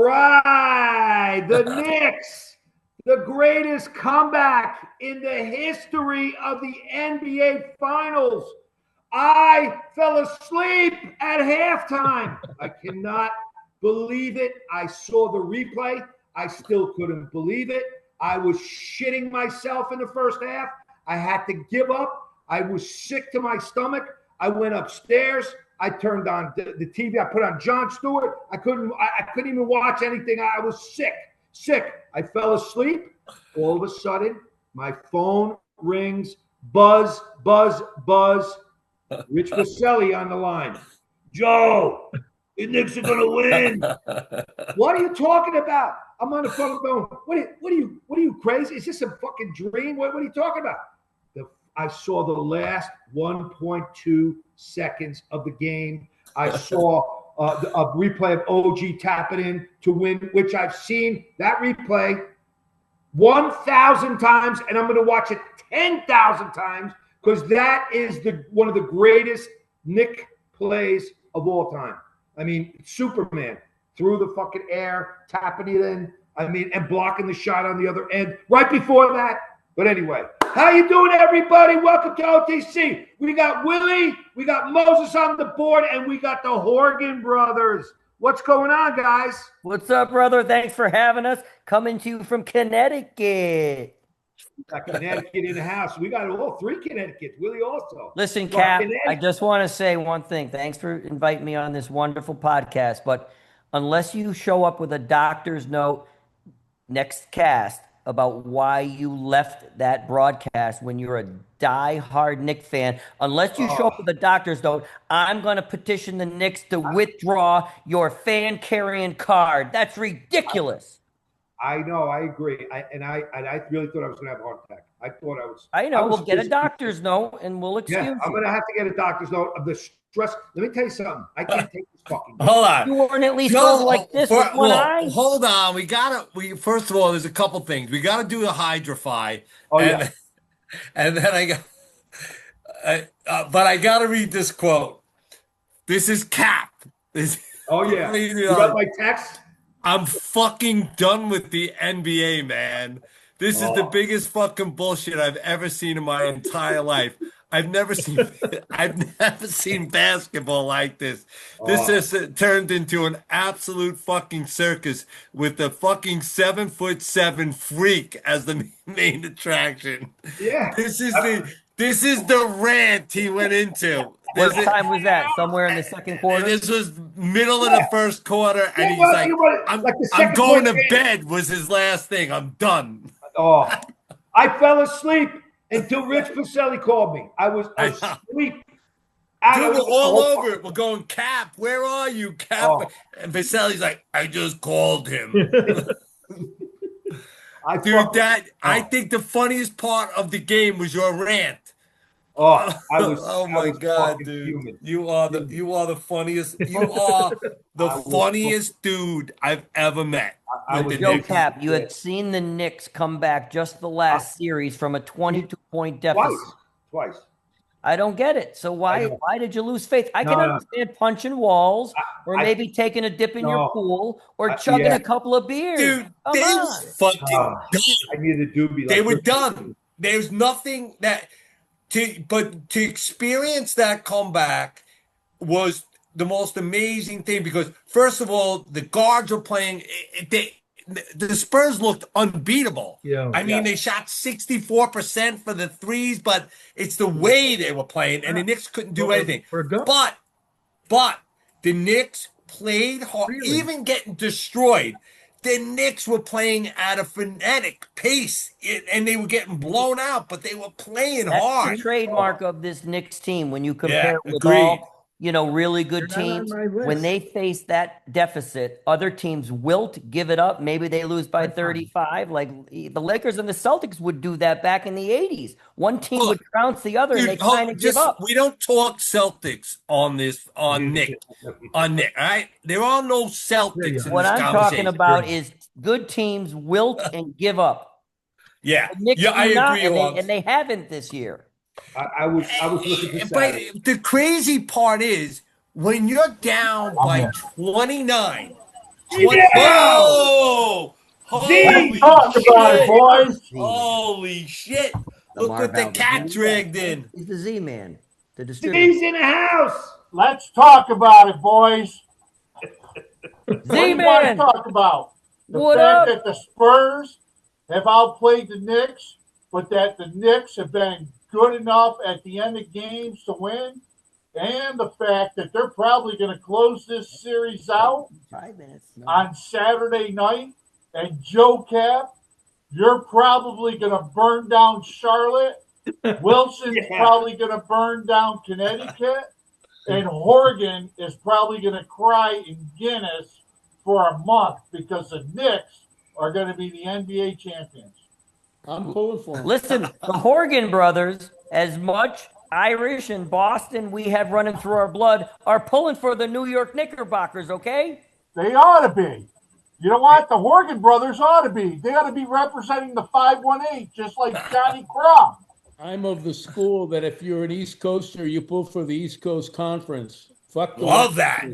right. The Knicks, the greatest comeback in the history of the NBA Finals. I fell asleep at halftime. I cannot believe it. I saw the replay. I still couldn't believe it. I was shitting myself in the first half. I had to give up. I was sick to my stomach. I went upstairs. I turned on the TV. I put on Jon Stewart. I couldn't even watch anything. I was sick. I fell asleep. All of a sudden, my phone rings. Buzz. Rich Vaselli on the line. Joe, the Knicks are going to win. What are you talking about? I'm on the phone going, what are you crazy? Is this a fucking dream? What are you talking about? I saw the last 1.2 seconds of the game. I saw a replay of OG tapping in to win, which I've seen that replay 1,000 times, and I'm going to watch it 10,000 times because that is one of the greatest Knick plays of all time. I mean, Superman through the fucking air, tapping it in, and blocking the shot on the other end right before that. But anyway, how you doing, everybody? Welcome to OTC. We got Willie, we got Moses on the board, and we got the Horgan brothers. What's going on, guys? What's up, brother? Thanks for having us. Coming to you from Connecticut. We got Connecticut in the house. We got all three Connecticut's. Willie also. Listen, Cap, I just want to say one thing. Thanks for inviting me on this wonderful podcast. But unless you show up with a doctor's note next cast about why you left that broadcast when you're a die-hard Knicks fan, unless you show up with a doctor's note, I'm going to petition the Knicks to withdraw your fan-carrying card. That's ridiculous. I know, I agree. I really thought I was going to have a heart attack. I thought I was. I know. We'll get a doctor's note and we'll excuse you. I'm going to have to get a doctor's note of the stress. Let me tell you something. I can't take this fucking game. Hold on. You weren't at least going like this with one eye? Hold on. First of all, there's a couple things. We got to do the hydrify. And then but I got to read this quote. This is Cap. You got my text? I'm fucking done with the NBA, man. This is the biggest fucking bullshit I've ever seen in my entire life. I've never seen basketball like this. This has turned into an absolute fucking circus with the fucking 7'7" freak as the main attraction. Yeah. This is the rant he went into. What time was that? Somewhere in the second quarter? This was middle of the first quarter, and he's like, I'm going to bed was his last thing. I'm done. I fell asleep until Rich Vaselli called me. I was asleep. Dude, we're all over it. We're going, Cap, where are you, Cap? And Vaselli's like, I just called him. I think the funniest part of the game was your rant. Oh my God, dude! Human. You are the funniest. You are the funniest dude I've ever met. Joe Cap, you had seen the Knicks come back just the last series from a 22-point deficit. Twice. I don't get it. So why did you lose faith? I can understand punching walls, or maybe taking a dip in your pool, or chugging a couple of beers. Dude, they were fucking done. I needed a doobie. They were done. There's nothing that. To experience that comeback was the most amazing thing because, first of all, the guards were playing. The Spurs looked unbeatable. They shot 64% for the threes, but it's the way they were playing, and the Knicks couldn't do anything. But the Knicks played hard, even getting destroyed. The Knicks were playing at a frenetic pace, and they were getting blown out, but they were playing hard. That's the trademark of this Knicks team. When you compare it with all, really good teams, when they face that deficit, other teams wilt, give it up. Maybe they lose by 35. Like the Lakers and the Celtics would do that back in the 80s. One team would trounce the other, and they kind of give up. We don't talk Celtics on Nick. All right? There are no Celtics in what this I'm talking about is good teams wilt and give up. Yeah, I agree. And they haven't this year. I was looking for But the crazy part is when you're down by 29 Yeah! Oh! Holy Talk about it, shit! boys. Holy shit! Look Lamar what the Bell. cat dragged in. He's the Z-Man, the distributor. Z's in the house. Let's talk about it, boys. What do you want to Z-Man, talk about? The what fact up? that the Spurs have outplayed the Knicks, but that the Knicks have been good enough at the end of games to win, and the fact that they're probably going to close this series out 5 minutes. No. on Saturday night. And Joe Cap, you're probably going to burn down Charlotte. Wilson's probably going to burn down Connecticut. And Horgan is probably going to cry in Guinness for a month because the Knicks are going to be the NBA champions. I'm pulling for him. Listen, the Horgan brothers, as much Irish and Boston we have running through our blood, are pulling for the New York Knickerbockers, okay? They ought to be. You know what? The Horgan brothers ought to be. They ought to be representing the 518, just like Johnny Crumb. I'm of the school that if you're an East Coaster, you pull for the East Coast Conference. Fuck the Love that.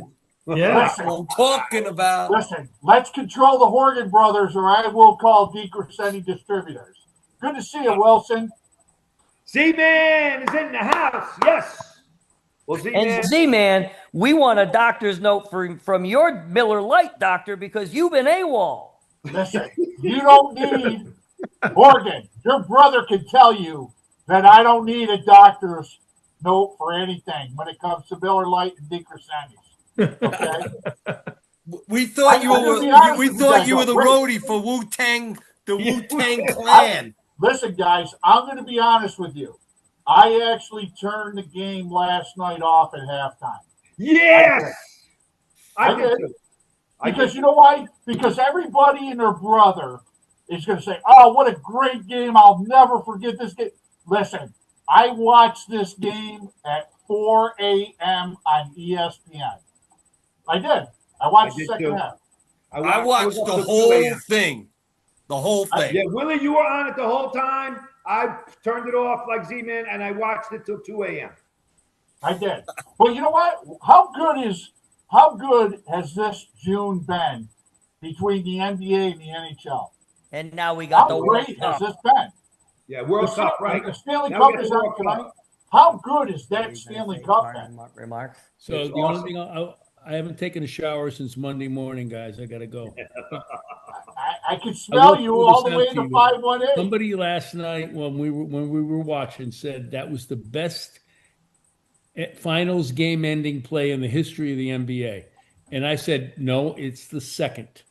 Yeah. That's what I'm talking about. Listen, let's control the Horgan brothers, or I will call DeCrescenti distributors. Good to see you, Wilson. Z-Man is in the house. Yes. Well, Z-Man. And Z-Man, we want a doctor's note from your Miller Lite doctor because you've been AWOL. Listen, you don't need Horgan. Your brother can tell you that I don't need a doctor's note for anything when it comes to Miller Lite and DeCrescentis. Okay? We thought you were. We thought you were the roadie for Wu-Tang, the Wu-Tang Clan. Listen, guys, I'm going to be honest with you. I actually turned the game last night off at halftime. Yes. I did. Because you know why? Because everybody and their brother is going to say, oh, what a great game. I'll never forget this game. Listen, I watched this game at 4 a.m. on ESPN. I did. I watched the second half. I watched the whole thing. The whole thing. Yeah, Willie, you were on it the whole time. I turned it off like Z-Man, and I watched it till 2 a.m. I did. But you know what? How good has this June been between the NBA and the NHL? And now we got How the World great Cup. has this been? Yeah, World Cup, right? The Stanley Now we Cup got is the on World Cup. tonight. How good is that Stanley Cup been? Remarks? So It's the awesome. only thing I haven't taken a shower since Monday morning, guys. I gotta go. I can smell you will all throw the this way out to to you. 518. Somebody last night when we were watching said that was the best finals game-ending play in the history of the NBA, and I said no, it's the second.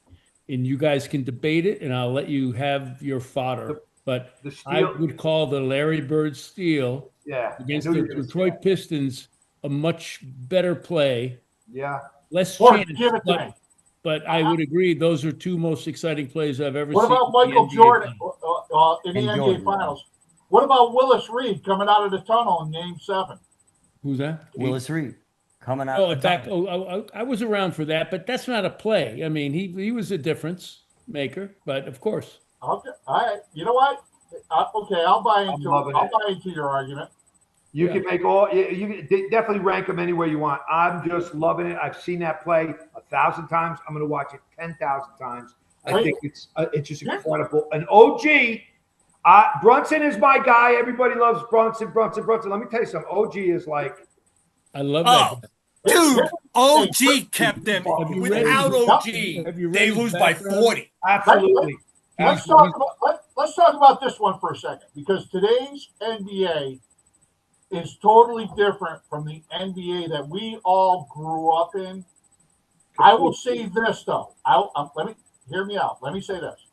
And you guys can debate it, and I'll let you have your fodder. But The I steal- would call the Larry Bird steal Yeah. against I knew you the were gonna Detroit say Pistons a much better play. that. Yeah. Less Horton, chance, give it to me. but I would agree those are two most exciting plays I've ever What seen. about in the Michael NBA Jordan Finals. in the And NBA Jordan. Finals? What about Willis Reed coming out of the tunnel in Game 7? Who's that? Willis Reed coming out. Oh, back. Oh, I was around for that, but that's not a play. I mean, he was a difference maker, but of course. Okay, all right. You know what? Okay, I'll buy loving it. into your argument. You Yeah. can make you can definitely rank them any way you want. I'm just loving it. I've seen that play 1,000 times. I'm going to watch it 10,000 times. I Right. think it's just incredible. An OG, Brunson is my guy. Everybody loves Brunson. Let me tell you something. OG is like, I love Oh, that. dude, OG kept them. Have you read Without his- OG, have you read they his lose by background? 40. absolutely. Let's talk about this one for a second, because today's NBA is totally different from the NBA that we all grew up in. I will say this though. Let me hear me out. Let me say this.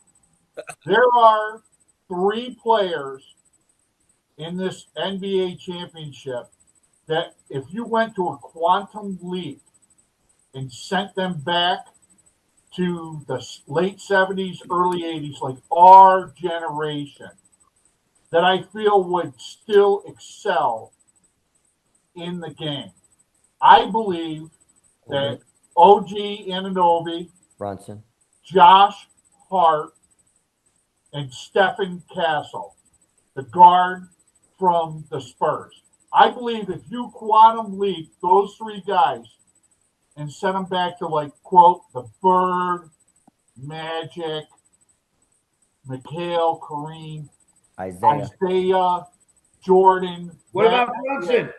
There are 3 players in this NBA championship that if you went to a quantum leap and sent them back to the late 70s, early 80s, like our generation, that I feel would still excel in the game. I believe that OG Anunoby, Brunson. Josh Hart, and Stephen Castle, the guard from the Spurs. I believe if you quantum leap those 3 guys and sent them back to, like, quote, the Bird, Magic, Mikhail, Kareem, Isaiah, Jordan. What about Brunson?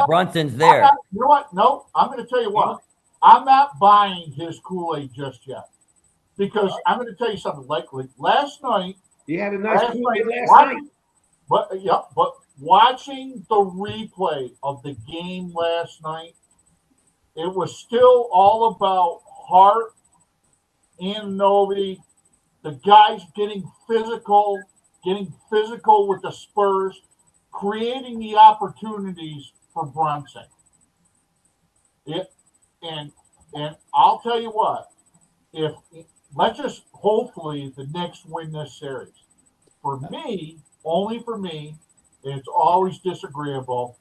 Brunson's there. You know what? No, I'm going to tell you what. I'm not buying his Kool-Aid just yet. Because I'm going to tell you something. Like last night. He had a nice Kool-Aid last night. But watching the replay of the game last night, it was still all about Hart, Anunoby, the guys getting physical with the Spurs, creating the opportunities for Brunson. And I'll tell you what, if let's just hopefully the Knicks win this series. For me, only for me, it's always disagreeable.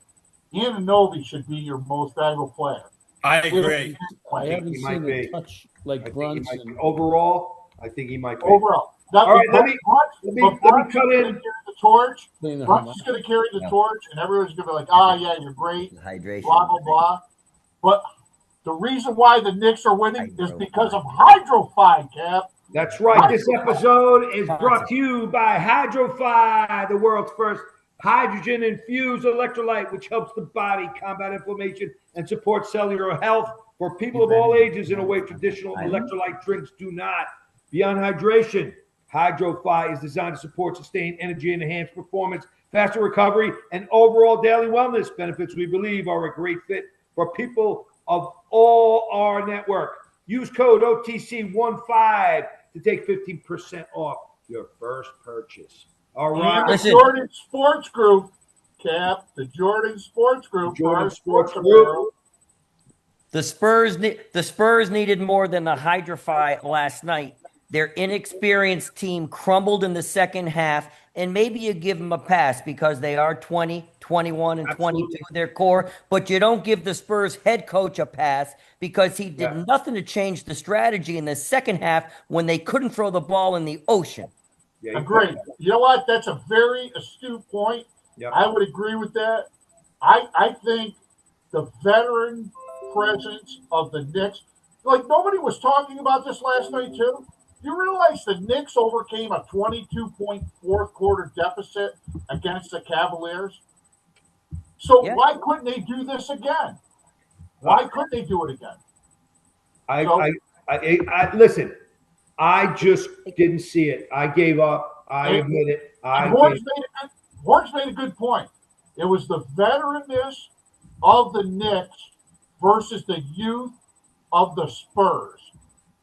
Anunoby should be your most valuable player. I agree. I haven't seen a touch like Brunson. Overall, I think he might be. Overall. All right, let me cut in. The torch. Brunson's going to carry the torch, and everyone's going to be like, yeah, you're great. Hydration. Blah, blah, blah. But the reason why the Knicks are winning is because of Hydro-Fi, Cap. That's right. This episode is brought to you by Hydro-Fi, the world's first hydrogen-infused electrolyte, which helps the body combat inflammation and support cellular health for people of all ages in a way traditional electrolyte drinks do not. Beyond hydration, Hydro-Fi is designed to support sustained energy and enhanced performance, faster recovery, and overall daily wellness benefits we believe are a great fit for people of all our network. Use code OTC15 to take 15% off your first purchase. All right. The Jordan Sports Group, Cap. The Jordan Sports Group. The Spurs needed more than the Hydro-Fi last night. Their inexperienced team crumbled in the second half, and maybe you give them a pass because they are 20, 21, and 22 their core, but you don't give the Spurs head coach a pass because he did nothing to change the strategy in the second half when they couldn't throw the ball in the ocean. Yeah, agreed. You know what? That's a very astute point. Yep. I would agree with that. I think the veteran presence of the Knicks, like nobody was talking about this last night too. You realize the Knicks overcame a 22-point fourth quarter deficit against the Cavaliers? So why couldn't they do this again? Why couldn't they do it again? I listen. I just didn't see it. I gave up. I admit it. Horns made a good point. It was the veteranness of the Knicks versus the youth of the Spurs.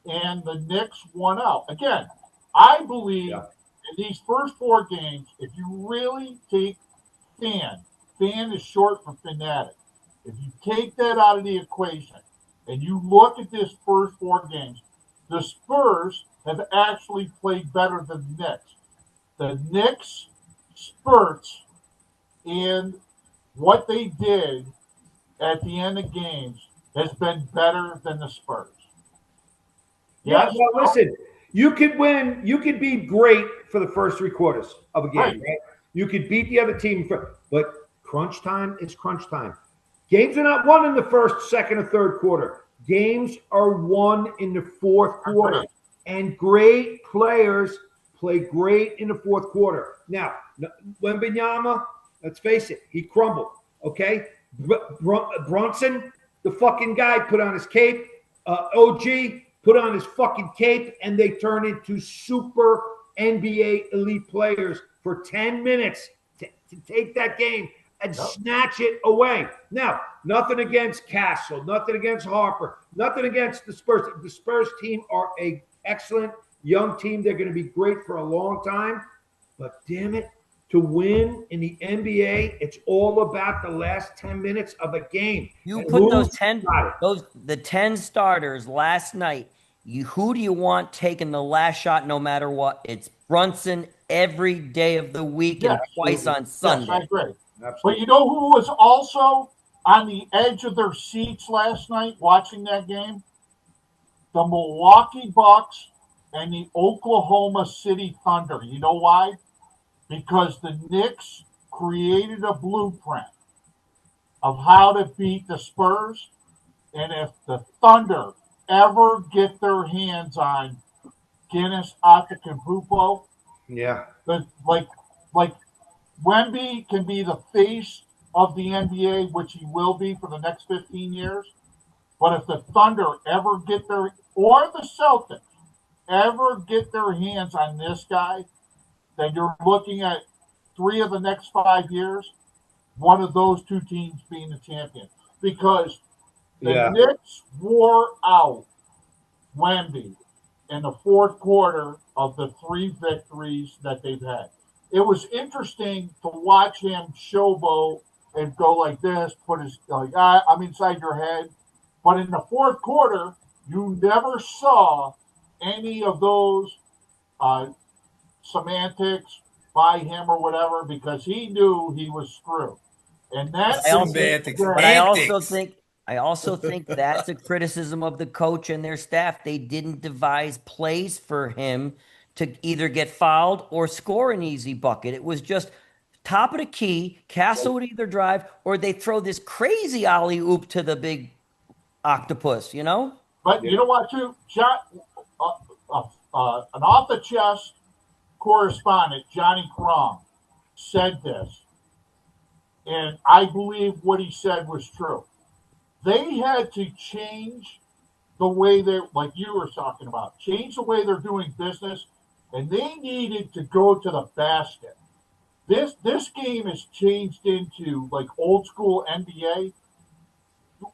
And the Knicks won out. Again, I believe in these first four games, if you really take fan is short for fanatic. If you take that out of the equation and you look at this first four games, the Spurs have actually played better than the Knicks. The Knicks spurts and what they did at the end of games has been better than the Spurs. Yeah, well, listen, you could win. You could be great for the first three quarters of a game, right? You could beat the other team, but crunch time is crunch time. Games are not won in the first, second, or third quarter. Games are won in the fourth quarter, and great players play great in the fourth quarter. Now, Wembanyama, let's face it, he crumbled, okay? Brunson, the fucking guy, put on his cape. OG, put on his fucking cape, and they turn into super NBA elite players for 10 minutes to take that game and snatch it away. Now, nothing against Castle, nothing against Harper, nothing against the Spurs. The Spurs team are an excellent young team. They're going to be great for a long time. But damn it, to win in the NBA, it's all about the last 10 minutes of a game. You put the 10 starters last night. Who do you want taking the last shot no matter what? It's Brunson every day of the week and twice on Sunday. Yes, I agree. But you know who was also on the edge of their seats last night watching that game? The Milwaukee Bucks and the Oklahoma City Thunder. You know why? Because the Knicks created a blueprint of how to beat the Spurs. And if the Thunder ever get their hands on Giannis Antetokounmpo, Yeah. like Wemby can be the face of the NBA, which he will be for the next 15 years. But if the Thunder ever get their, or the Celtics ever get their hands on this guy, then you're looking at 3 of the next 5 years, one of those 2 teams being the champion. Because the Knicks wore out Wemby in the fourth quarter of the 3 victories that they've had. It was interesting to watch him showboat and go like this, put his I'm inside your head. But in the fourth quarter, you never saw any of those semantics by him or whatever, because he knew he was screwed. And that's Semantics. But I also think that's a criticism of the coach and their staff. They didn't devise plays for him to either get fouled or score an easy bucket. It was just top of the key. Castle would either drive or they throw this crazy alley oop to the big octopus, you know? But you know what, too? John, an off the chest correspondent, Johnny Crum, said this, and I believe what he said was true. They had to change the way they, like you were talking about, change the way they're doing business, and they needed to go to the basket. This game has changed into like old school NBA.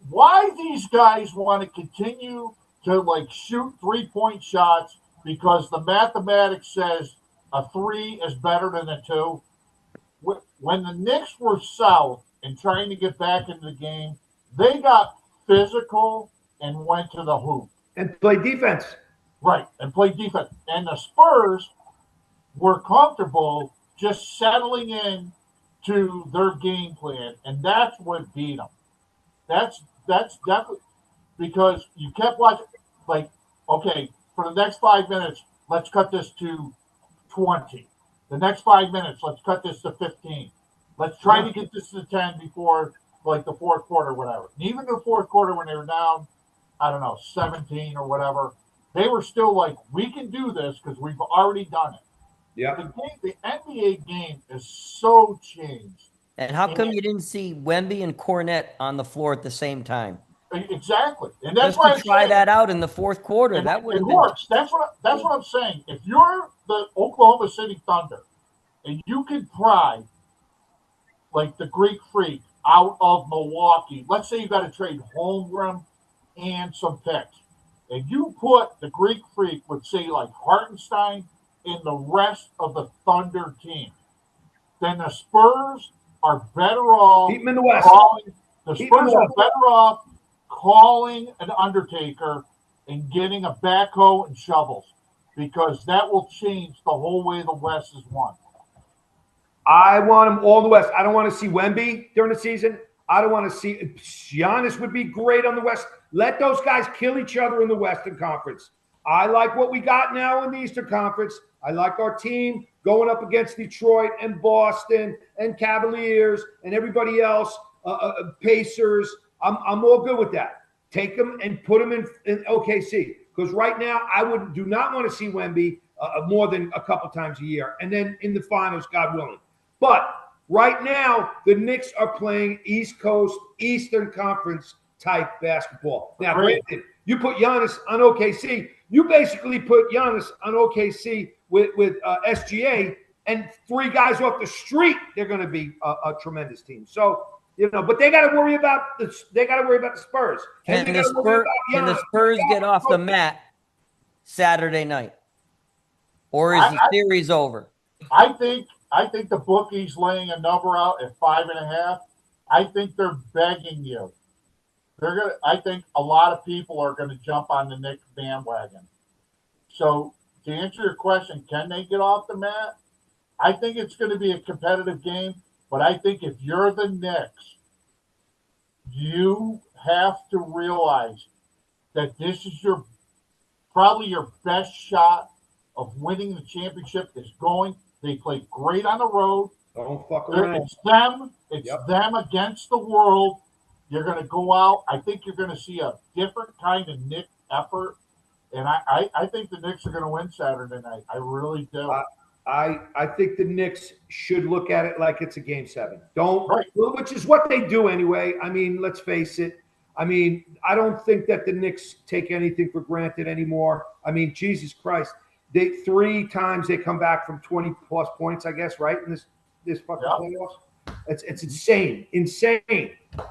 Why these guys want to continue to like shoot 3-point shots because the mathematics says a 3 is better than a 2. When the Knicks were south and trying to get back into the game, they got physical and went to the hoop. And play defense. Right, and play defense. And the Spurs were comfortable just settling in to their game plan, and that's what beat them. That's definitely because you kept watching, like, okay, for the next 5 minutes, let's cut this to 20. The next 5 minutes, let's cut this to 15. Let's try to get this to 10 before, like, the fourth quarter or whatever. And even the fourth quarter when they were down, I don't know, 17 or whatever, they were still like, we can do this because we've already done it. Yeah. The NBA game is so changed. And how come you didn't see Wemby and Cornette on the floor at the same time? Exactly, and that's Just why to try that out in the fourth quarter. That would have been works. That's what I'm saying. If you're the Oklahoma City Thunder and you can pry like the Greek Freak out of Milwaukee, let's say you got to trade Holmgren and some picks, and you put the Greek Freak with say like Hartenstein and the rest of the Thunder team, then the Spurs are better off. Keep them in the West. The Spurs are better off calling an undertaker and getting a backhoe and shovels, because that will change the whole way the West is won. I want them all in the West. I don't want to see Wemby during the season. I don't want to see Giannis would be great on the West. Let those guys kill each other in the Western Conference. I like what we got now in the Eastern Conference. I like our team going up against Detroit and Boston and Cavaliers and everybody else, Pacers. I'm all good with that. Take them and put them in OKC, because right now I do not want to see Wemby more than a couple times a year, and then in the finals, God willing. But right now, the Knicks are playing East Coast, Eastern Conference type basketball. Now, granted, you put Giannis on OKC, you basically put Giannis on OKC with SGA and 3 guys off the street. They're going to be a tremendous team. So, you know, but they got to worry about the Spurs. Can the Spurs get off the mat Saturday night, or is the series over? I think the bookies laying a number out at 5.5. I think they're begging you. I think a lot of people are going to jump on the Knicks bandwagon. So to answer your question, can they get off the mat? I think it's going to be a competitive game, but I think if you're the Knicks, you have to realize that this is probably your best shot of winning the championship. They play great on the road. Don't fuck around. It's them against the world You're going to go out. I think you're going to see a different kind of Knick effort. And I think the Knicks are going to win Saturday night. I really do. I think the Knicks should look at it like it's a game 7. Right. Which is what they do anyway. I mean, let's face it. I mean, I don't think that the Knicks take anything for granted anymore. I mean, Jesus Christ. 3 times they come back from 20 plus points, I guess, right? In this fucking playoffs. It's insane.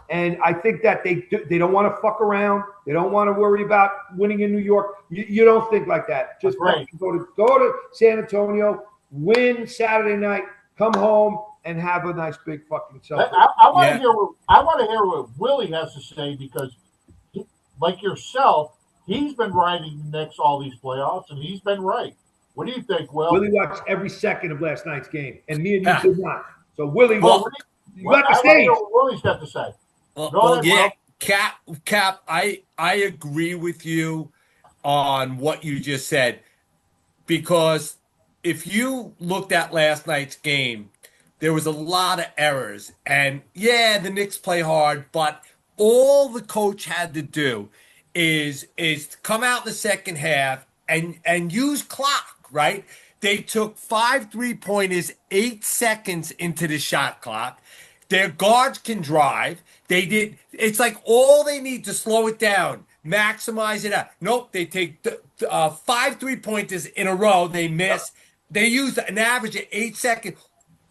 And I think that they don't want to fuck around. They don't want to worry about winning in New York. You don't think like that. Just right. go to San Antonio, win Saturday night, come home, and have a nice big fucking celebration. I want to hear what Willie has to say, because like yourself, he's been riding the Knicks all these playoffs, and he's been right. What do you think, Will? Willie watched every second of last night's game, and me and you did not. So Willie, you got the stage. What Willie's got to say. Cap, I agree with you on what you just said, because if you looked at last night's game, there was a lot of errors. And yeah, the Knicks play hard, but all the coach had to do is come out in the second half and use clock, right? They took 5 3-pointers 8 seconds into the shot clock. Their guards can drive. It's like all they need to slow it down, maximize it out. Nope, they take 5 3-pointers in a row. They miss. They use an average of 8 seconds.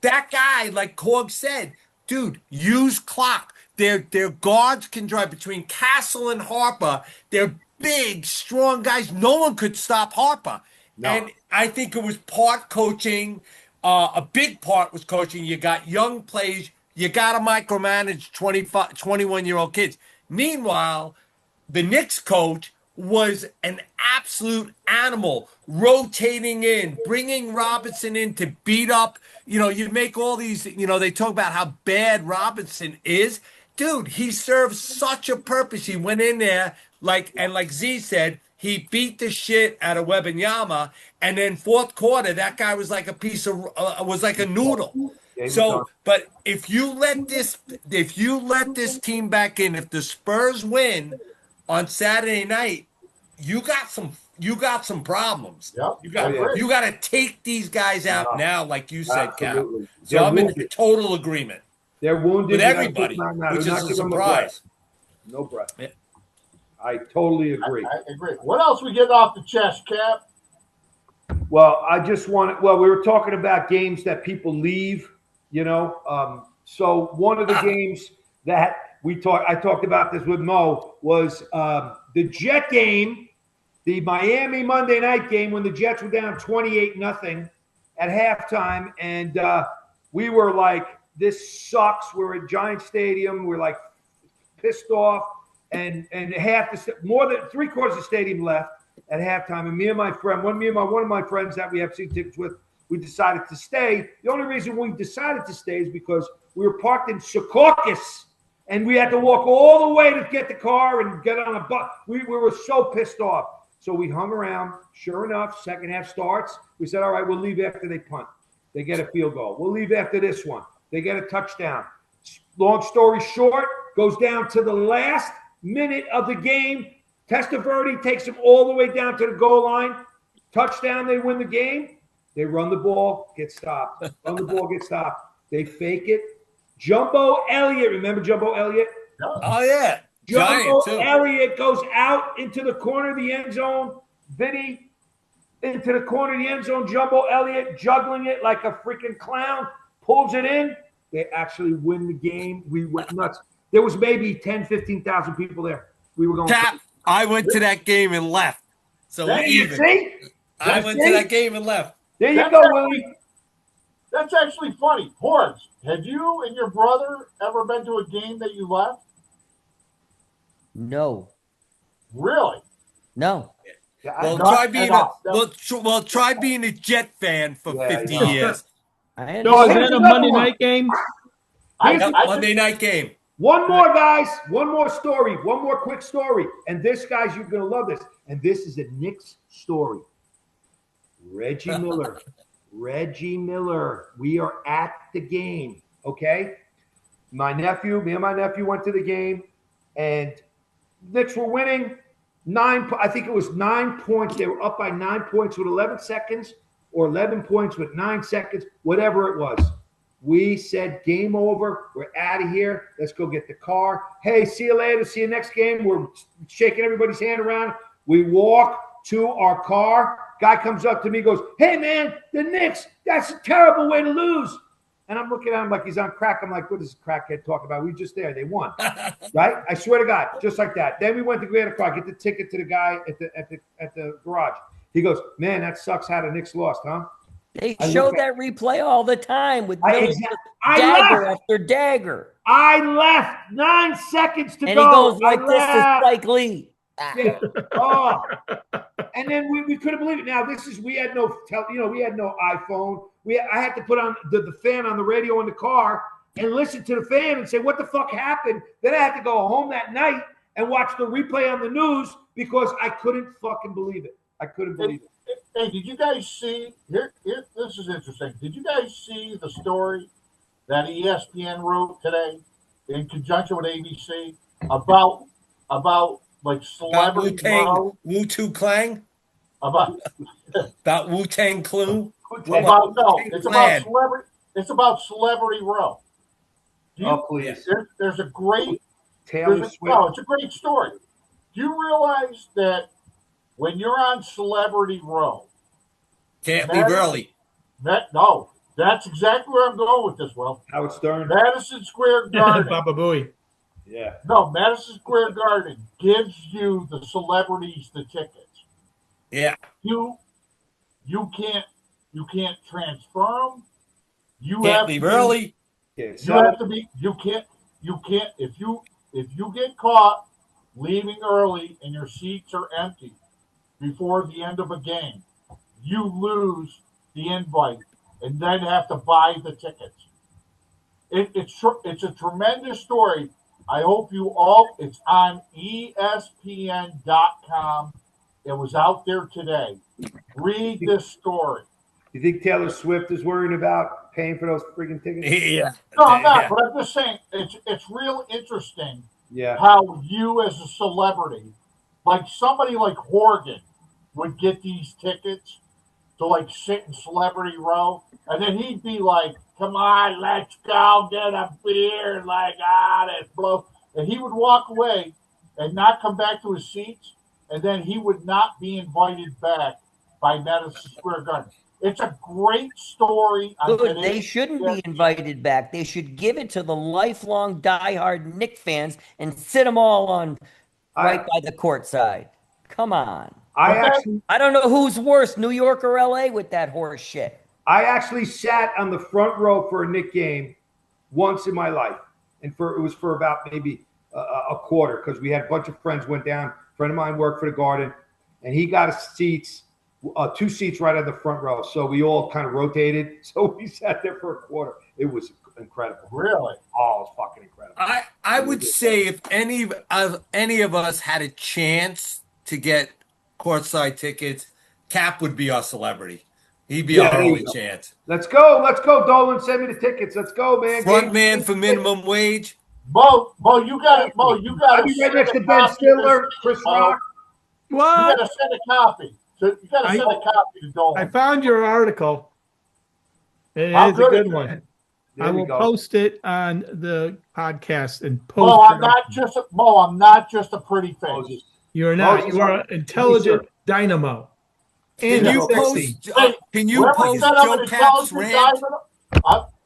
That guy, like Korg said, dude, use clock. Their guards can drive between Castle and Harper. They're big, strong guys. No one could stop Harper. No. And I think it was part coaching. A big part was coaching. You got young players. You got to micromanage 21-year-old kids. Meanwhile, the Knicks coach was an absolute animal, rotating in, bringing Robinson in to beat up. You make all these, they talk about how bad Robinson is. Dude, he serves such a purpose. He went in there, like Z said, he beat the shit out of Wembanyama, and then fourth quarter, that guy was like a noodle. So, but if you let this team back in, if the Spurs win on Saturday night, you got some problems. Yep. You got to take these guys out now, like you said, Cap. So I'm in total agreement. They're wounded with everybody, which is a surprise. No breath. Yeah. I totally agree. I agree. What else we get off the chest, Cap? Well, we were talking about games that people leave, so one of the games that I talked about this with Mo was the Jet game, the Miami Monday night game, when the Jets were down 28-0 at halftime. And we were like, this sucks. We're at Giant Stadium. We're like pissed off. And more than 3/4 of the stadium left at halftime. And me and my friend, one of my friends that we have season tickets with, we decided to stay. The only reason we decided to stay is because we were parked in Secaucus, and we had to walk all the way to get the car and get on a bus. We were so pissed off. So we hung around. Sure enough, second half starts. We said, all right, we'll leave after they punt. They get a field goal. We'll leave after this one. They get a touchdown. Long story short, goes down to the last minute of the game. Testaverde takes them all the way down to the goal line. Touchdown, they win the game. They run the ball, get stopped. They fake it. Jumbo Elliott, remember Jumbo Elliott? Oh, yeah. Jumbo Elliott goes out into the corner of the end zone. Vinny into the corner of the end zone. Jumbo Elliott juggling it like a freaking clown. Pulls it in. They actually win the game. We went nuts. There was maybe 10, 15,000 people there. We were going. Cap, I went to that game and left. So we're even. See? I went to that game and left. There you go, Willie. That's actually funny. Horns, have you and your brother ever been to a game that you left? No. Really? No. Well, try being a Jet fan for 50 years. No, is that a Monday night game? Monday night game. One more, guys. One more story. One more quick story. And this, guys, you're going to love this. And this is a Knicks story. Reggie Miller. We are at the game, okay? Me and my nephew went to the game. and Knicks were winning I think it was 9 points. They were up by 9 points with 11 seconds or 11 points with 9 seconds, whatever it was. We said, game over. We're out of here. Let's go get the car. Hey, see you later. See you next game. We're shaking everybody's hand around. We walk to our car. Guy comes up to me, goes, hey, man, the Knicks, that's a terrible way to lose. And I'm looking at him like he's on crack. I'm like, what is this crackhead talking about? We just there. They won. Right? I swear to God, just like that. Then we went to go get a car, get the ticket to the guy at the garage. He goes, man, that sucks how the Knicks lost, huh? They show that replay all the time with dagger after dagger. I left 9 seconds to go. And he goes like this to Spike Lee. Yeah. Oh. And then we couldn't believe it. Now we had no iPhone. I had to put on the fan on the radio in the car and listen to the fan and say, what the fuck happened? Then I had to go home that night and watch the replay on the news because I couldn't fucking believe it. I couldn't believe it. Hey, did you guys see here? This is interesting. Did you guys see the story that ESPN wrote today in conjunction with ABC about like celebrity Wu-Tang Clan? About Wu-Tang Clan? It's about Celebrity Row. Please. There's a great Taylor Swift. No, it's a great story. Do you realize that when you're on Celebrity Row, can't leave early? No, that's exactly where I'm going with this, Will. Howard Stern. Madison Square Garden. Baba Booey. Yeah. No, Madison Square Garden gives you the celebrities the tickets. Yeah. You can't transfer them. You can't have leave to early. You have to be. You can't. If you get caught leaving early and your seats are empty before the end of a game, you lose the invite and then have to buy the tickets. It's a tremendous story. I hope you all. It's on ESPN.com. It was out there today. Read this story. You think Taylor Swift is worried about paying for those freaking tickets? Yeah. No, I'm not. But I'm just saying it's real interesting. Yeah. How you as a celebrity, like somebody like Horgan, would get these tickets to like sit in Celebrity Row, and then he'd be like, "Come on, let's go get a beer," like that's blow, and he would walk away and not come back to his seats, and then he would not be invited back by Madison Square Garden. It's a great story. Good. They shouldn't be invited back. They should give it to the lifelong diehard Knick fans and sit them all on right by the court side. Come on. I don't know who's worse, New York or LA with that horse shit. I actually sat on the front row for a Knick game once in my life. And it was for about maybe a quarter because we had a bunch of friends went down. A friend of mine worked for the Garden, and he got us seats. 2 seats right at the front row. So we all kind of rotated. So we sat there for a quarter. It was incredible. Really? Oh, it was fucking incredible. I would say if any of us had a chance to get courtside tickets, Cap would be our celebrity. He'd be our only chance. Let's go. Dolan, send me the tickets. Let's go, man. Front man for minimum wage. Mo, you got it. Mo, you got to. I'll be right next to Ben Stiller, Chris Rock. What? You got to send a copy. So you got to send a copy to Dolan. I found your article. It is a good one. I will post it on the podcast and post. Mo, I'm not just a pretty face. You're not. You are an intelligent dynamo. And can you post Joe Cap's rant?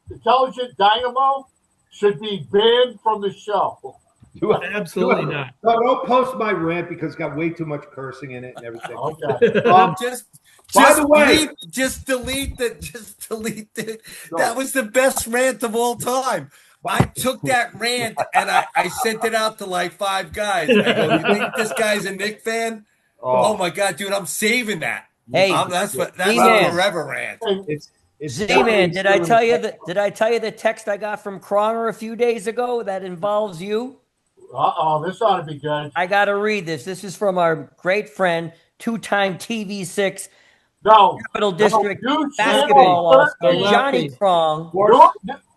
Intelligent dynamo should be banned from the show. Absolutely not. No, don't post my rant because it's got way too much cursing in it and everything. Okay. Just delete it. That was the best rant of all time. I took that rant and I sent it out to like 5 guys. I go, you think this guy's a Knick fan? Oh my God, dude, I'm saving that. Hey, that's a forever rant. Z-Man, did I tell you the text I got from Cronger a few days ago that involves you? This ought to be good. I got to read this. This is from our great friend, 2-time TV6 Capital District basketball all-star, Johnny Krong.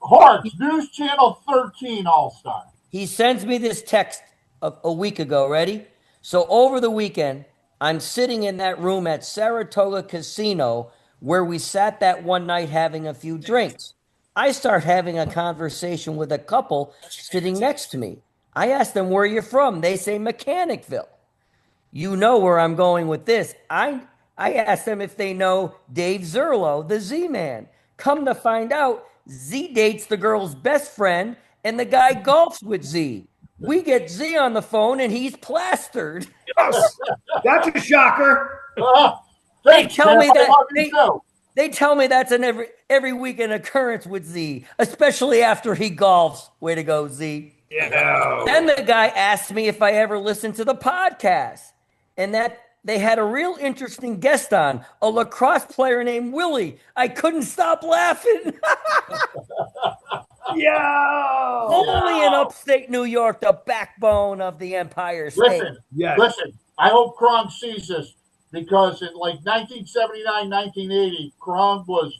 Horse, News Channel 13 all-star. He sends me this text a week ago. Ready? So over the weekend, I'm sitting in that room at Saratoga Casino where we sat that one night having a few drinks. I start having a conversation with a couple sitting next to me. I ask them, where you're from? They say Mechanicville. You know where I'm going with this. I asked them if they know Dave Zerlo, the Z-Man. Come to find out, Z dates the girl's best friend, and the guy golfs with Z. We get Z on the phone, and he's plastered. Yes, that's a shocker. They tell me that they tell me that's an every weekend occurrence with Z, especially after he golfs. Way to go, Z. Yeah. Then the guy asked me if I ever listened to the podcast, and that they had a real interesting guest on, a lacrosse player named Willie. I couldn't stop laughing. Yo! Only in upstate New York, the backbone of the Empire State. Listen. I hope Kron sees this, because in like 1979, 1980, Kron was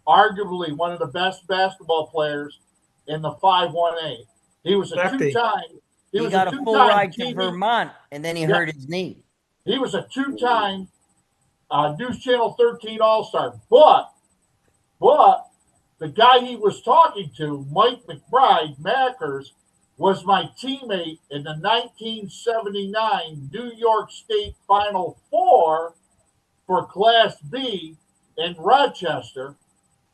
arguably one of the best basketball players in the 5-1-8. He was a two-time. He got a full ride to Vermont, and then he hurt his knee. He was a two-time News Channel 13 All-Star. But the guy he was talking to, Mike McBride, Mackers, was my teammate in the 1979 New York State Final Four for Class B in Rochester,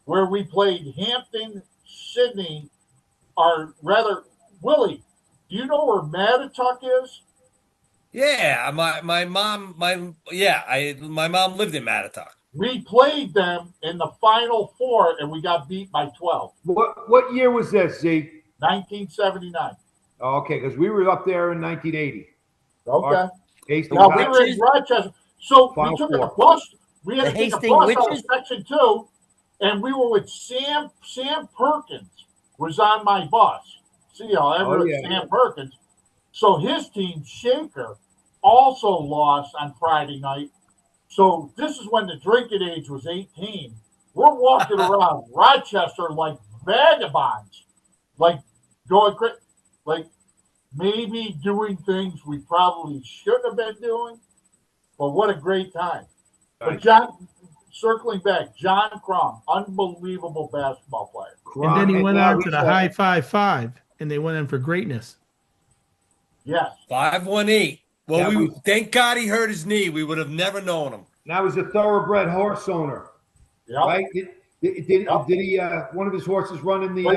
where we played Hampton, Sydney, or rather, Willie, do you know where Mattatuck is? Yeah, my mom lived in Mattatuck. We played them in the Final Four, and we got beat by 12. What year was this, Z? 1979. Oh, okay, because we were up there in 1980. Okay. Now, we were in Rochester. So we took a bus. We had to take a bus out of Section 2, and we were with Sam Perkins was on my bus. See how Sam Perkins. So his team, Shaker, also lost on Friday night. So this is when the drinking age was 18. We're walking around Rochester like vagabonds, like going crazy, like maybe doing things we probably shouldn't have been doing. But what a great time. But John, circling back, John Crum, unbelievable basketball player. And then he went on to the high 5-5, and they went in for greatness. Yes. 5-1-8. Well, thank God he hurt his knee. We would have never known him. That was a thoroughbred horse owner. Yep. Right? Did he one of his horses run in the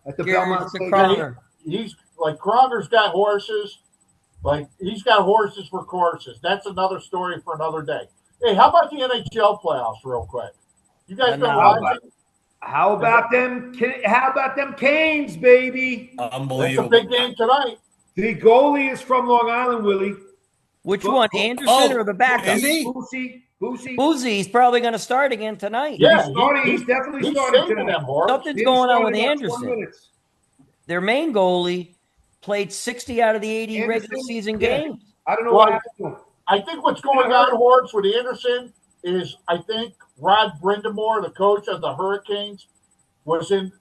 at the Belmont State? He's like Kronger's got horses. Like he's got horses for courses. That's another story for another day. Hey, how about the NHL playoffs, real quick? You guys been watching? How about them? How about them Canes, baby? Unbelievable! It's a big game tonight. The goalie is from Long Island, Willie. Which one, Anderson or the backup? Is he? Boozy. He's probably going to start again tonight. Yeah, he's definitely starting tonight. Something's going on with Anderson. Their main goalie played 60 out of the 80 regular season games. I don't know why. I think what's going on, Horns, with Anderson is I think Rod Brindamore, the coach of the Hurricanes, was in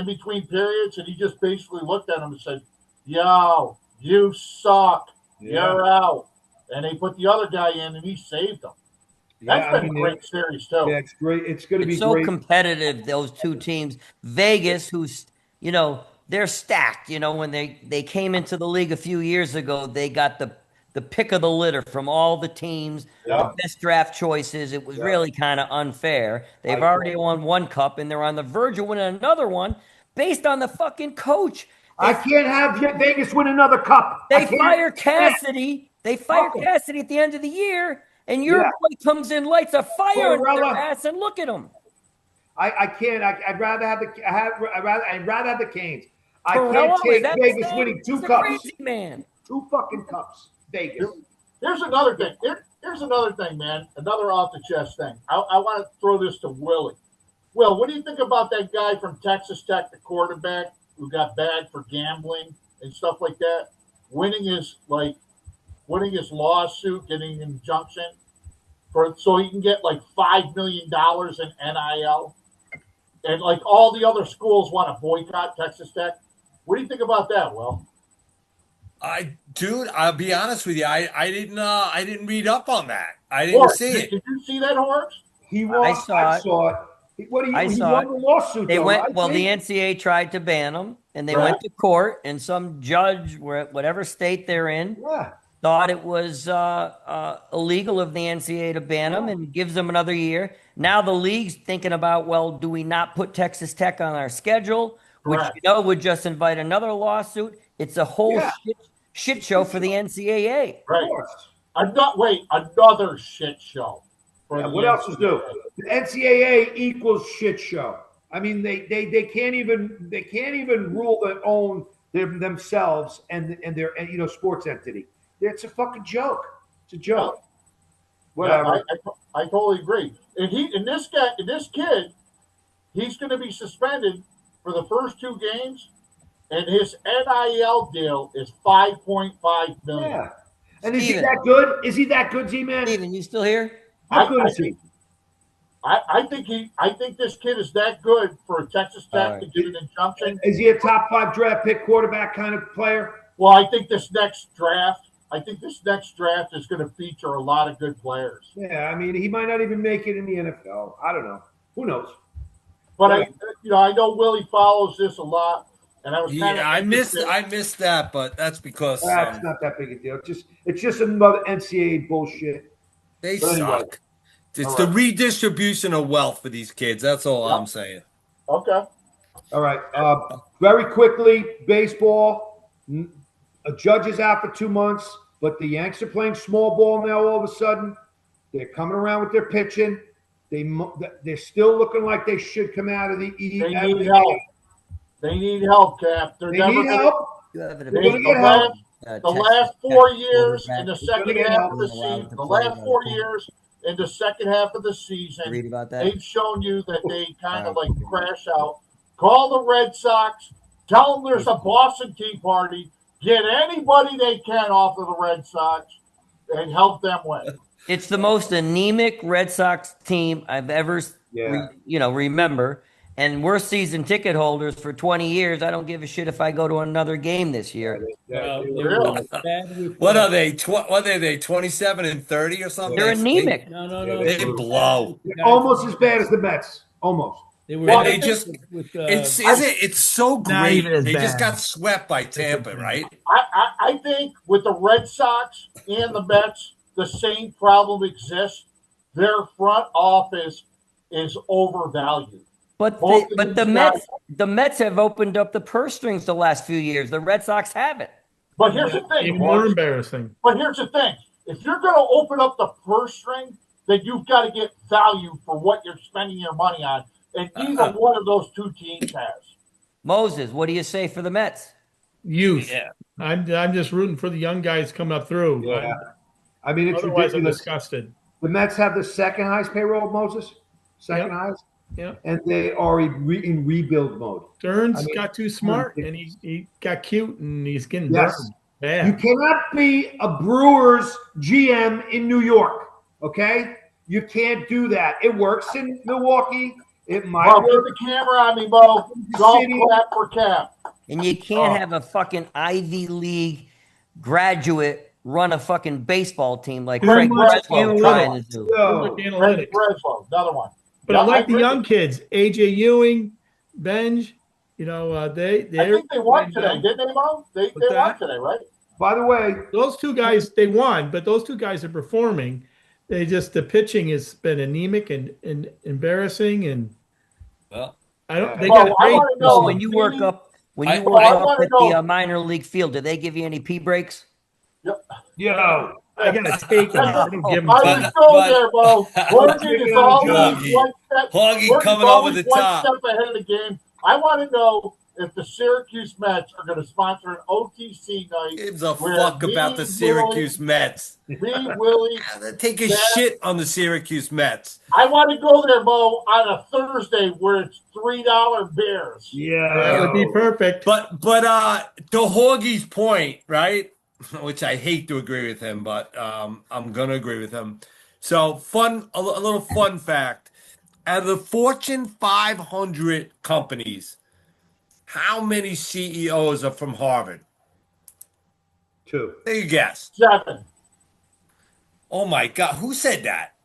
between periods, and he just basically looked at him and said, "Yo, you suck. You're out." And they put the other guy in, and he saved them. That's been a great series, too. Yeah, it's great. It's going to be so great. Competitive, those two teams. Vegas, who's, they're stacked. When they came into the league a few years ago, they got the pick of the litter from all the teams, the best draft choices. It was really kind of unfair. They've already won one cup, and they're on the verge of winning another one based on the fucking coach. I can't have Vegas win another cup. They fire Cassidy. They fire Cassidy at the end of the year, and your boy comes in, lights a fire in their ass, and look at them. I can't. I'd rather have the Canes. I can't take Vegas winning two cups. Crazy man. 2 fucking cups. Vegas. Here's another thing. Here's another thing, man. Another off the chest thing. I want to throw this to Willie. Will, what do you think about that guy from Texas Tech, the quarterback, who got bagged for gambling and stuff like that, winning his lawsuit, getting an injunction so he can get like $5 million in NIL, and like all the other schools want to boycott Texas Tech? What do you think about that, Will? Dude, I'll be honest with you. I didn't read up on that. I didn't Horse, see it. did you see that, Horse? He won. I saw it. He won it. the lawsuit. They though, went, right? well, the NCAA tried to ban them, and they Right. went to court, and some judge, whatever state they're in, Yeah. thought it was illegal of the NCAA to ban them and gives them another year. Now the league's thinking about, well, do we not put Texas Tech on our schedule, which Correct. would just invite another lawsuit. It's a whole shit show for the NCAA. Right. Of course. Another shit show. Yeah, what else is new? The NCAA equals shit show. I mean, they can't even rule their own themselves and their sports entity. It's a fucking joke. It's a joke. Whatever. Yeah, I totally agree. And this kid, he's going to be suspended for the first 2 games, and his NIL deal is $5.5 million. Yeah. And is he Steven. that good? Is he that good, Z-Man? Steven, you still here? How good is he? I think this kid is that good for Texas Tech to get an injunction. Is he a top 5 draft pick quarterback kind of player? Well, I think this next draft is going to feature a lot of good players. Yeah, I mean, he might not even make it in the NFL. I don't know. Who knows? But I know Willie follows this a lot, and I was I missed that, but that's because That's not that big a deal. It's just another NCAA bullshit. they But anyway. suck. It's the redistribution of wealth for these kids. That's all I'm saying. Okay. All right. Very quickly, baseball. A judge is out for 2 months, but the Yanks are playing small ball now. All of a sudden, they're coming around with their pitching. They're still looking like they should come out of the East. They need help. They need help, Cap. They need help. You have it They're going to get help. The last 4 years in the second half of the season, in the second half of the season, Read about that. they've shown you that they kind of like crash out. Call the Red Sox. Tell them there's a Boston Tea Party. Get anybody they can off of the Red Sox and help them win. It's the most anemic Red Sox team I've ever, remember. And we're season ticket holders for 20 years. I don't give a shit if I go to another game this year. What are they? What are they? 27 and 30 or something? They're anemic. No. They blow. Almost as bad as the Mets. Almost. They were. And they just. It's so great. They just bad. got swept by Tampa, right? I think with the Red Sox and the Mets, the same problem exists. Their front office is overvalued. But the Mets have opened up the purse strings the last few years. The Red Sox haven't. But here's the thing. Even more embarrassing. But here's the thing. If you're going to open up the purse string, then you've got to get value for what you're spending your money on. And either one of those 2 teams has. Moses, what do you say for the Mets? Youth. Yeah. I'm just rooting for the young guys coming up through. Yeah. I mean, it's Otherwise, I'm ridiculous. disgusted. The Mets have the second highest payroll, Moses. Second highest. Yeah. And they are in rebuild mode. Stearns got too smart, and he got cute, and he's getting burned. Yes. You cannot be a Brewers GM in New York, okay? You can't do that. It works in Milwaukee. It might Well, work. put the camera on me, Bo. Don't clap for Cap. And you can't have a fucking Ivy League graduate run a fucking baseball team like Craig Breslow trying to do. Craig Breslow, another one. But I like the young kids, AJ Ewing, Benj. I think they won today, didn't they, Bo? They won today, right? By the way, those 2 guys, they won, but those 2 guys are performing. The pitching has been anemic and embarrassing, and Well, they got So when you work up at the minor league field, do they give you any pee breaks? yo, I gotta take them. I don't give them. I was going there, Bo. Horgan is always one step. Horgan coming over the top. One step ahead of the game. I want to know if the Syracuse Mets are going to sponsor an OTC night. Gives a fuck about the Syracuse Mets. Me, Willie. They take a shit on the Syracuse Mets. I want to go there, Bo, on a Thursday where it's $3 beers. Yeah, That would be perfect. But to Horgy's point, right? Which I hate to agree with him, but I'm gonna agree with him. So a little fun fact: out of the Fortune 500 companies, how many CEOs are from Harvard? 2. Take a guess. 7. Oh my God, who said that?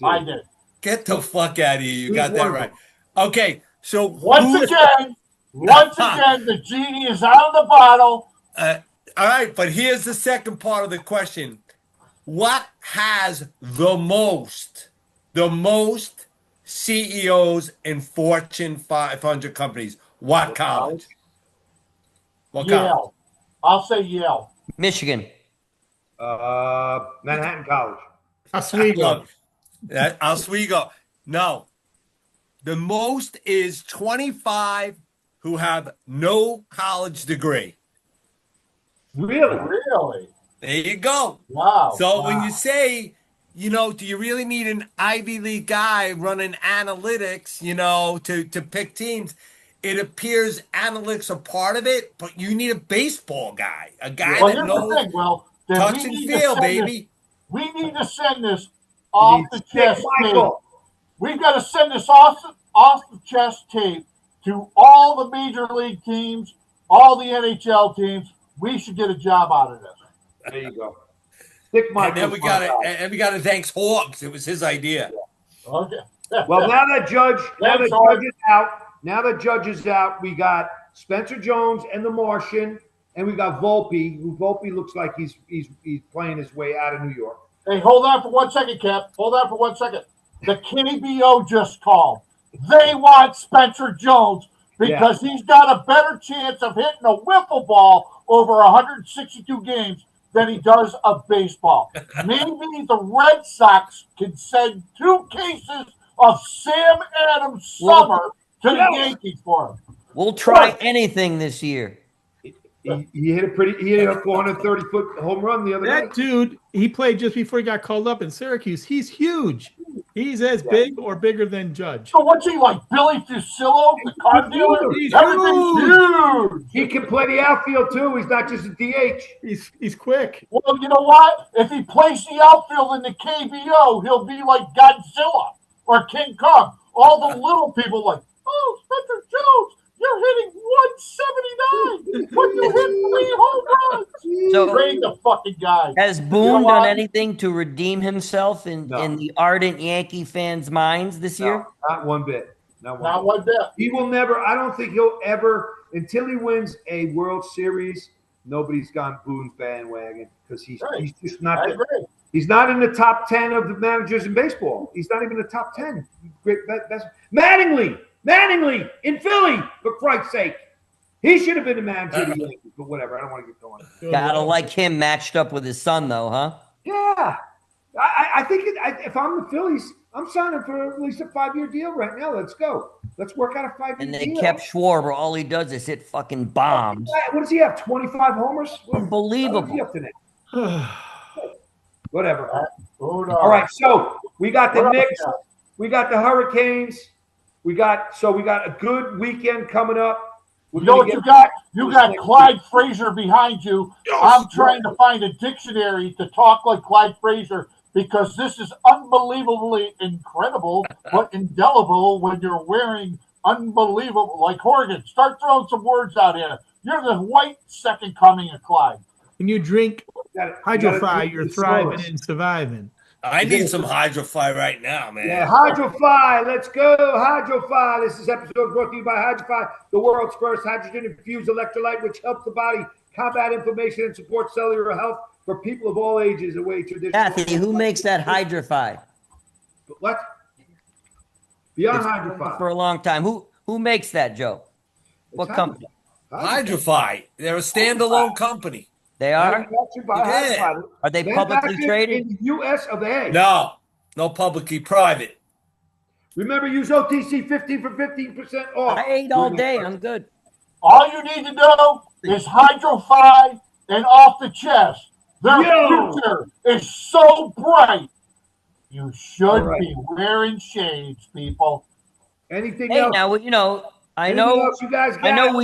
I did. Get the fuck out of here! You got that right. Okay, so Once again, the genie is out of the bottle. All right, but here's the second part of the question: what has the most CEOs in Fortune 500 companies? What college? What Yale. college? I'll say Yale. Michigan. Manhattan College. Oswego. Oswego. No. The most is 25 who have no college degree. Really? Really? There you go. Wow. So when you say, do you really need an Ivy League guy running analytics, to pick teams? It appears analytics are part of it, but you need a baseball guy, a guy that knows touch and feel, baby. We need to send this off the chest tape. We've got to send this off the chest tape to all the major league teams, all the NHL teams. We should get a job out of this. There you go. Stick Michael. And we got to thank Hawks. It was his idea. Yeah. Okay. Well, now that Judge is out, we got Spencer Jones and the Martian, and we got Volpe. Who Volpe looks like he's playing his way out of New York. Hey, hold on for 1 second, Cap. Hold on for 1 second. The KBO just called. They want Spencer Jones because he's got a better chance of hitting a wiffle ball over 162 games than he does of baseball. Maybe the Red Sox can send 2 cases of Sam Adams Summer to the Yankees for him. We'll try anything this year. He hit a 430-foot home run the other night. That dude, he played just before he got called up in Syracuse. He's huge. He's as big or bigger than Judge. So what's he like, Billy Fusillo, the car dealer? He's huge. He can play the outfield too. He's not just a DH. He's quick. Well, you know what? If he plays the outfield in the KBO, he'll be like Godzilla or King Kong. All the little people like, oh, Spencer Jones, you're hitting 179. But you hit 3 home runs. So, trade the fucking guy. Has Boone done anything to redeem himself in the ardent Yankee fans' minds this year? Not one bit. Not one bit. He will never. I don't think he'll ever, until he wins a World Series. Nobody's gone Boone bandwagon because he's just not. He's not in the top 10 of the managers in baseball. He's not even in the top 10. Great, best. Mattingly in Philly, for Christ's sake. He should have been the manager of the Yankees, but whatever. I don't want to get going. Gotta like him matched up with his son, though, huh? Yeah. I think if I'm the Phillies, I'm signing for at least a 5-year deal right now. Let's go. Let's work out a 5-year deal. And they kept Schwarber. All he does is hit fucking bombs. What does he have, 25 homers? Unbelievable. What is he up to now? Whatever. All right, so we got the Knicks. We got the Hurricanes. We got a good weekend coming up. You know what you got? You got Clyde Frazier behind you. I'm trying to find a dictionary to talk like Clyde Frazier because this is unbelievably incredible, but indelible when you're wearing unbelievable, like Horgan. Start throwing some words out here. You're the white second coming of Clyde. When you drink Hydrofy, you're thriving and surviving. I need some Hydrofy right now, man. Yeah, Hydrofy. Let's go, Hydrofy. This episode brought to you by Hydrofy, the world's first hydrogen-infused electrolyte, which helps the body combat inflammation and support cellular health for people of all ages. Away traditional. Kathy, who makes that Hydrofy? What? Beyond Hydrofy. For a long time. Who makes that, Joe? What company? Hydrofy. They're a standalone company. They are? Yeah. Are they publicly traded? In the U.S. of A. No publicly private. Remember, use OTC 15 for 15% off. I ate all day. I'm good. All you need to know is Hydrofy and Off the Chest. Their future is so bright. You should be wearing shades, people. Anything else? Now, I know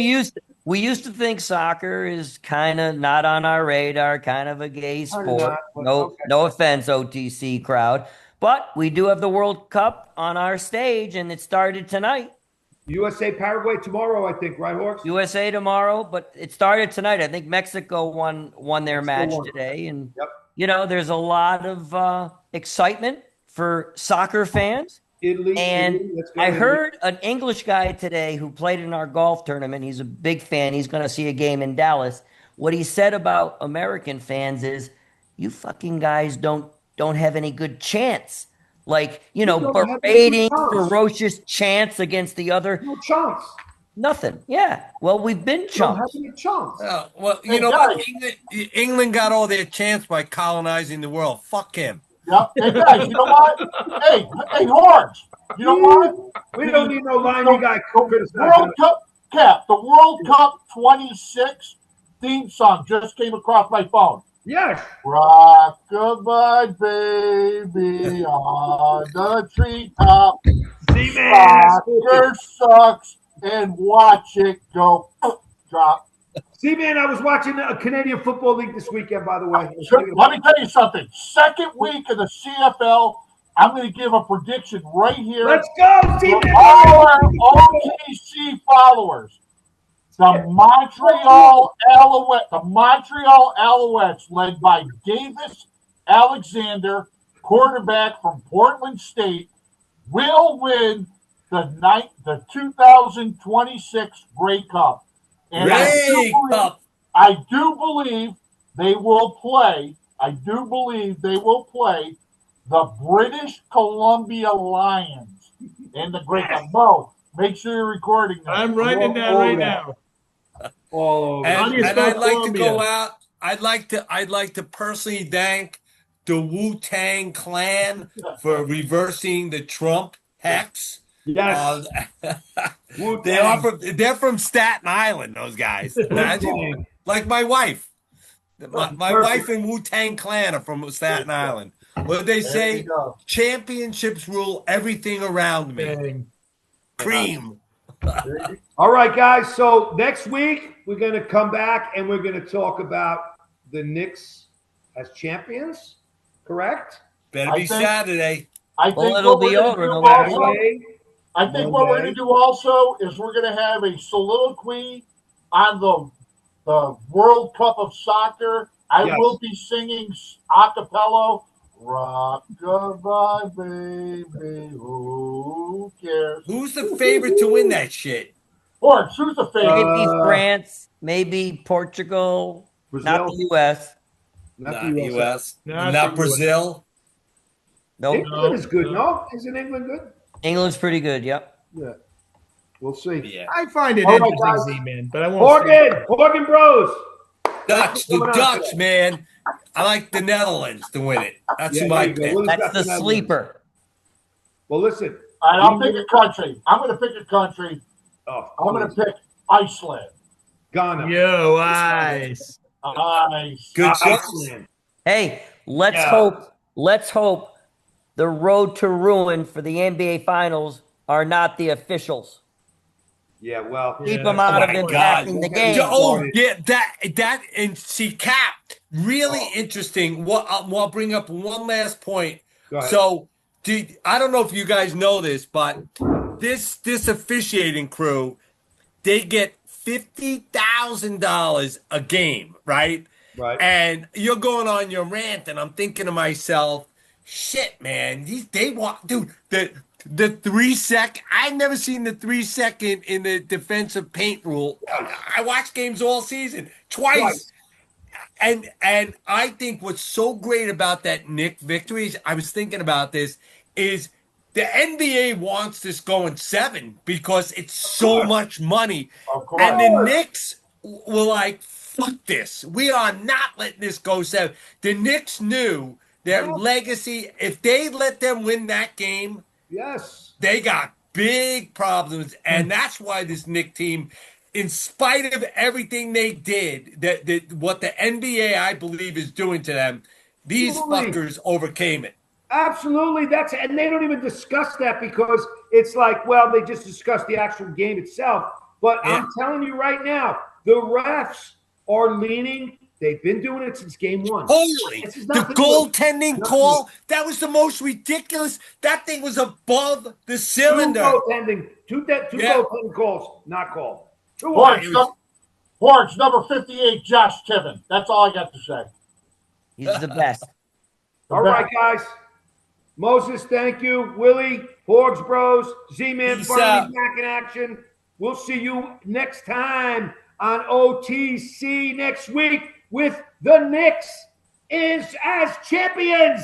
we used to think soccer is kind of not on our radar, kind of a gay sport. No offense, OTC crowd. But we do have the World Cup on our stage, and it started tonight. USA, Paraguay tomorrow, I think, right, Horks? USA tomorrow, but it started tonight. I think Mexico won their match today. And, there's a lot of excitement for soccer fans. Italy. I heard an English guy today who played in our golf tournament. He's a big fan. He's going to see a game in Dallas. What he said about American fans is, you fucking guys don't have any good chance. Like, berating, ferocious chants against the other. No chance. Nothing. Yeah. Well, we've been chumps. Don't have any chance. Well, England got all their chance by colonizing the world. Fuck him. Yep. Hey, guys, you know what? Hey, Horns. You know what? We don't need no limey guy. World Cup, Cap, the World Cup 26 theme song just came across my phone. Yes. Rock goodbye, baby, on the treetop. Soccer sucks, and watch it go drop. Man, I was watching a Canadian Football League this weekend, by the way. Let me tell you something. Second week of the CFL, I'm going to give a prediction right here. Let's go, C-Man. All our OKC followers. The Montreal Alouettes, led by Davis Alexander, quarterback from Portland State, will win the 2026 Grey Cup. And I do believe they will play. I do believe they will play the British Columbia Lions in the Grey Cup. Mo, make sure you're recording that. I'm writing it down right now. All over. And I'd like to go out. I'd like to personally thank the Wu-Tang Clan for reversing the Trump hex. Yes. They're from Staten Island, those guys. Imagine. Like my wife. My wife and Wu-Tang Clan are from Staten Island. What did they say? Championships rule everything around me. Cream. All right, guys. So next week, we're going to come back and we're going to talk about the Knicks as champions, correct? Better be Saturday. It'll be over. I think what we're going to do also is we're going to have a soliloquy on the World Cup of Soccer. I will be singing a cappella. Rock goodbye, baby. Who cares? Who's the favorite to win that shit? Horns, who's the favorite? Maybe France, maybe Portugal, Brazil. not the U.S. Not the U.S. Not Brazil. Nope. England is good, no? Isn't England good? England's pretty good, yep. Yeah. We'll see. Yeah. I find it interesting, Z-Man, but I won't. Horgan Bros. The Dutch, man. I like the Netherlands to win it. That's my pick. That's the sleeper. Well, listen. I'll pick a country. I'm going to pick a country. I'm going to pick Iceland. Ghana. Yo, ice. Nice. Good Iceland. Hey, let's hope the road to ruin for the NBA Finals are not the officials. Yeah, well. Keep them out of impacting the game. Oh, yeah, that and see, Cap, really interesting. I'll bring up one last point. So, I don't know if you guys know this, but this officiating crew, they get $50,000 a game, right? Right. And you're going on your rant, and I'm thinking to myself, shit, man, they want, dude, the 3 sec. I've never seen the 3 second in the defensive paint rule. I watched games all season twice. And I think what's so great about that Knick victory, I was thinking about this, is the NBA wants this going 7 because it's so much money. And the Knicks were like, fuck this. We are not letting this go 7. The Knicks knew their legacy, if they let them win that game, they got big problems. And that's why this Knick team, in spite of everything they did, that what the NBA, I believe, is doing to them, these fuckers overcame it. Absolutely. And they don't even discuss that because it's like, well, they just discuss the actual game itself. But I'm telling you right now, the refs are leaning They've been doing it since game one. Holy, This is the nothing goaltending new. call, that was the most ridiculous. That thing was above the cylinder. Two goaltending calls, not called. Horns, number 58, Josh Tiven. That's all I got to say. He's the best. All right, guys. Moses, thank you. Willie, Horgs Bros, Z-Man finally back in action. We'll see you next time on OTC next week with the Knicks as champions.